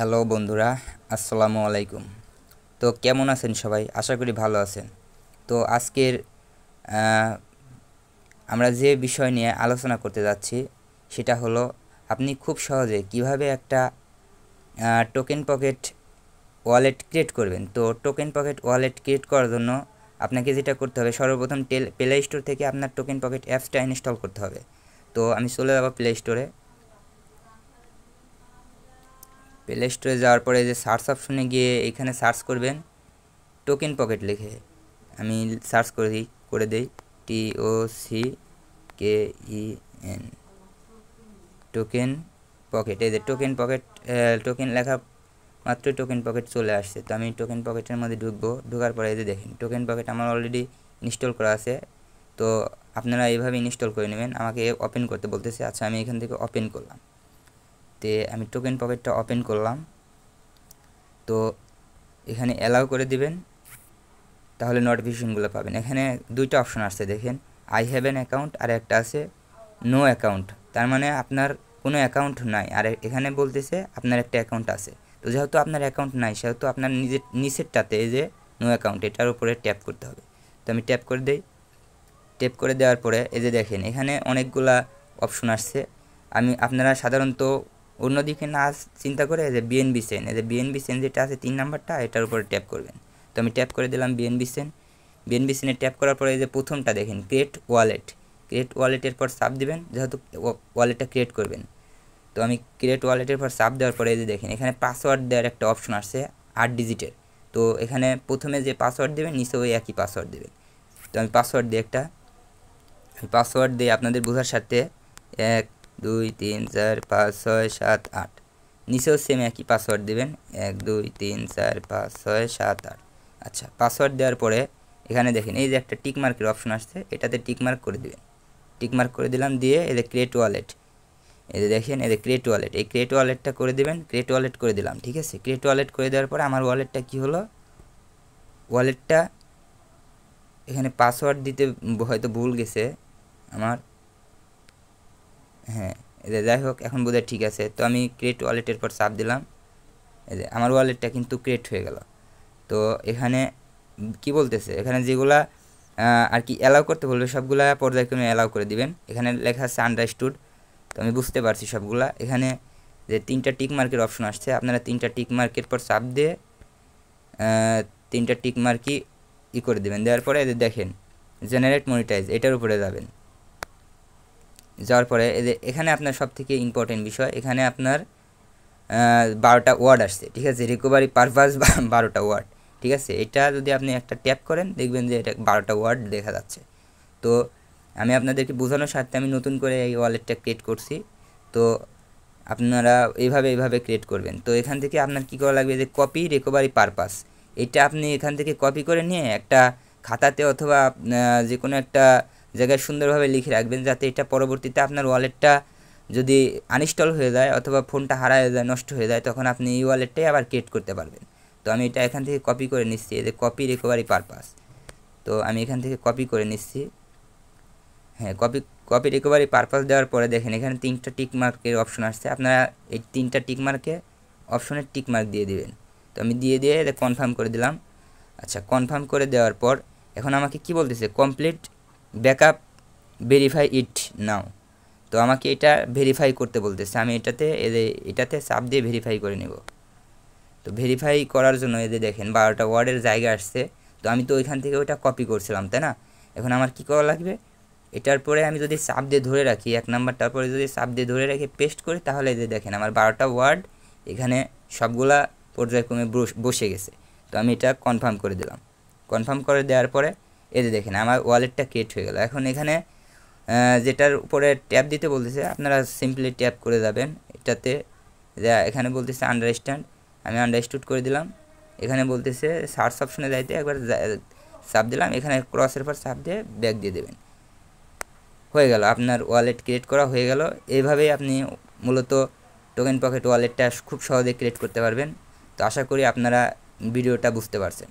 Hello বন্ধুরা, আসসালামু আলাইকুম। তো কেমন আছেন সবাই? আশা করি ভালো আছেন। তো আজকের আহ, আমরা যে বিষয় নিয়ে আলোচনা করতে যাচ্ছি সেটা হলো আপনি খুব সহজে কিভাবে একটা টোকেন পকেট ওয়ালেট ক্রিয়েট করবেন। তো টোকেন পকেট ওয়ালেট ক্রিয়েট করার জন্য আপনাকে যেটা করতে হবে, সর্বপ্রথম প্লে স্টোর থেকে আপনার টোকেন পকেট অ্যাপসটা ইনস্টল করতে হবে। তো আমি চলে যাব প্লে স্টোরে। প্লে স্টোরে যাওয়ার পরে যে সার্চ অপশনে গিয়ে এখানে সার্চ করবেন টোকেন পকেট লিখে। আমি সার্চ করে দিই TOCKEN টোকেন পকেট। এই যে টোকেন পকেট, টোকেন লেখা মাত্র টোকেন পকেট চলে আসছে। তো আমি টোকেন পকেটের মধ্যে ঢুকবো। ঢোকার পরে এই যে দেখেন টোকেন পকেট আমার অলরেডি ইনস্টল করা আছে। তো আপনারা এইভাবে ইনস্টল করে নেবেন। আমাকে ওপেন করতে বলতেছে। আচ্ছা, আমি এখান থেকে ওপেন করলাম। তে আমি টোকেন পকেটটা ওপেন করলাম। তো এখানে অ্যালাউ করে দিবেন, তাহলে নোটিফিকেশনগুলো পাবেন। এখানে দুইটা অপশন আসছে দেখেন, আই হ্যাভ অ্যান অ্যাকাউন্ট আর একটা আছে নো অ্যাকাউন্ট। তার মানে আপনার কোনো অ্যাকাউন্ট নাই, আর এখানে বলতেছে আপনার একটা অ্যাকাউন্ট আছে। তো যেহেতু আপনার অ্যাকাউন্ট নাই সেহেতু আপনার নিচেরটাতে এই যে নো অ্যাকাউন্ট এটার উপরে ট্যাপ করতে হবে। তো আমি ট্যাপ করে দিই। ট্যাপ করে দেওয়ার পরে এই যে দেখেন এখানে অনেকগুলা অপশন আসছে। আপনারা সাধারণত অন্যদিকে না চিন্তা করে এই যে বিএনবি চেন, এই যে বিএনবি চেন যেটা আছে 3 নাম্বারটা, এটার উপরে ট্যাপ করবেন। তো আমি ট্যাপ করে দিলাম বিএনবি চেন। বিএনবি চেনে ট্যাপ করার পরে এই যে প্রথমটা দেখেন ক্রিয়েট ওয়ালেট। ক্রিয়েট ওয়ালেটের পর সাব দিবেন, যেহেতু ওয়ালেটটা ক্রিয়েট করবেন। তো আমি ক্রিয়েট ওয়ালেটের পর সাব দেওয়ার পরে এই যে দেখেন এখানে পাসওয়ার্ড দেওয়ার একটা অপশন আসছে 8 ডিজিটের। তো এখানে প্রথমে যে পাসওয়ার্ড দেবেন নিচে ওই একই পাসওয়ার্ড দেবেন। তো আমি পাসওয়ার্ড দিই একটা। পাসওয়ার্ড দিয়ে আপনাদের বোঝার সাথে 1 2 3 4 5 6 7 8, নিচেও সেম একই পাসওয়ার্ড দেবেন 1 2 3 4 5 6 7 8। আচ্ছা, পাসওয়ার্ড দেওয়ার পরে এখানে দেখেন এই যে একটা টিক মার্কের অপশন আসছে, এটাতে টিক মার্ক করে দেবেন। টিক মার্ক করে দিলাম, দিয়ে এই যে ক্রিয়েট ওয়ালেট, এই যে দেখেন এই যে ক্রিয়েট ওয়ালেট, এই ক্রিয়েট ওয়ালেটটা করে দেবেন। ক্রিয়েট ওয়ালেট করে দিলাম, ঠিক আছে। ক্রিয়েট ওয়ালেট করে দেওয়ার পরে আমার ওয়ালেটটা কি হলো, ওয়ালেটটা এখানে পাসওয়ার্ড দিতে হয়তো ভুল গেছে আমার। হ্যাঁ, এই যে যাই হোক এখন বোধহয় ঠিক আছে। তো আমি ক্রিয়েট ওয়ালেটের পর চাপ দিলাম, এই যে আমার ওয়ালেটটা কিন্তু ক্রিয়েট হয়ে গেল। তো এখানে কি বলতেছে, এখানে যেগুলা আর কি অ্যালাউ করতে বলবে সবগুলা পর্যায়ক্রমে অ্যালাউ করে দিবেন। এখানে লেখা আছে আন্ডারস্টুড। তো আমি বুঝতে পারছি সবগুলা। এখানে যে 3টা টিক মার্কের অপশন আসছে, আপনারা 3টা টিক মার্কের পর চাপ দিয়ে 3টা টিক মার্কই করে দেবেন। দেওয়ার পরে দেখেন জেনারেট মনিটাইজ, এটার উপরে যাবেন। যাওয়ার পরে এই যে এখানে আপনার সব থেকে ইম্পর্টেন্ট বিষয়, এখানে আপনার 12টা ওয়ার্ড আসছে, ঠিক আছে। রিকভারি পারপাস 12টা ওয়ার্ড, ঠিক আছে। এটা যদি আপনি একটা ট্যাপ করেন দেখবেন যে এটা 12টা ওয়ার্ড দেখা যাচ্ছে। তো আমি আপনাদেরকে বোঝানোর স্বার্থে আমি নতুন করে এই ওয়ালেটটা ক্রিয়েট করছি। তো আপনারা এইভাবে ক্রিয়েট করবেন। তো এখান থেকে আপনার কী করা লাগবে, যে কপি রিকভারি পারপাস, এটা আপনি এখান থেকে কপি করে নিয়ে একটা খাতাতে অথবা যে কোনো একটা জায়গায় সুন্দরভাবে লিখে রাখবেন, যাতে এটা পরবর্তীতে আপনার ওয়ালেটটা যদি আনইনস্টল হয়ে যায় অথবা ফোনটা হারায় যায়, নষ্ট হয়ে যায়, তখন আপনি এই ওয়ালেটটাই আবার ক্রিয়েট করতে পারবেন। তো আমি এটা এখান থেকে কপি করে নিচ্ছি, এই যে কপি রিকভারি পারপাস। তো আমি এখান থেকে কপি করে নিচ্ছি। হ্যাঁ, কপি রিকভারি পারপাস দেওয়ার পরে দেখেন এখানে 3টা টিক মার্কের অপশন আসছে, আপনারা এই 3টা টিক মার্কে অপশনের টিক মার্ক দিয়ে দিবেন। তো আমি দিয়ে কনফার্ম করে দিলাম। আচ্ছা, কনফার্ম করে দেওয়ার পর এখন আমাকে কি বলতেছে, কমপ্লিট ব্যাকআপ ভেরিফাই ইট নাও। তো আমাকে এটা ভেরিফাই করতে বলতেছে। আমি এটাতে চাপ দিয়ে ভেরিফাই করে নেব। তো ভেরিফাই করার জন্য এই যে দেখেন 12টা ওয়ার্ডের জায়গা আসছে। তো আমি তো ওইখান থেকে ওইটা কপি করছিলাম, তাই না। এখন আমার কি করা লাগবে, এটার পরে আমি যদি চাপ দিয়ে ধরে রাখি, 1 নাম্বারটার পরে যদি চাপ দিয়ে ধরে রেখে পেস্ট করি, তাহলে এই যে দেখেন আমার 12টা ওয়ার্ড এখানে সবগুলা পর্যায়ক্রমে বসে গেছে। তো আমি এটা কনফার্ম করে দিলাম। কনফার্ম করে দেওয়ার পরে এই যে দেখেন আমার ওয়ালেটটা ক্রিয়েট হয়ে গেল। এখন এখানে যেটার উপরে ট্যাপ দিতে বলতেছে, আপনারা সিম্পলি ট্যাপ করে যাবেন এটাতে। এখানে বলতেছে আন্ডারস্ট্যান্ড, আমি আন্ডারস্টুড করে দিলাম। এখানে বলতেছে সার্চ অপশনে যাইতে একবার চাপ দিলাম, এখানে ক্রসের পর চাপ দিয়ে ব্যাক দিয়ে দেবেন। হয়ে গেল, আপনার ওয়ালেট ক্রিয়েট করা হয়ে গেল। এইভাবেই আপনি মূলত টোকেন পকেট ওয়ালেটটা খুব সহজে ক্রিয়েট করতে পারবেন। তো আশা করি আপনারা ভিডিওটা বুঝতে পারছেন।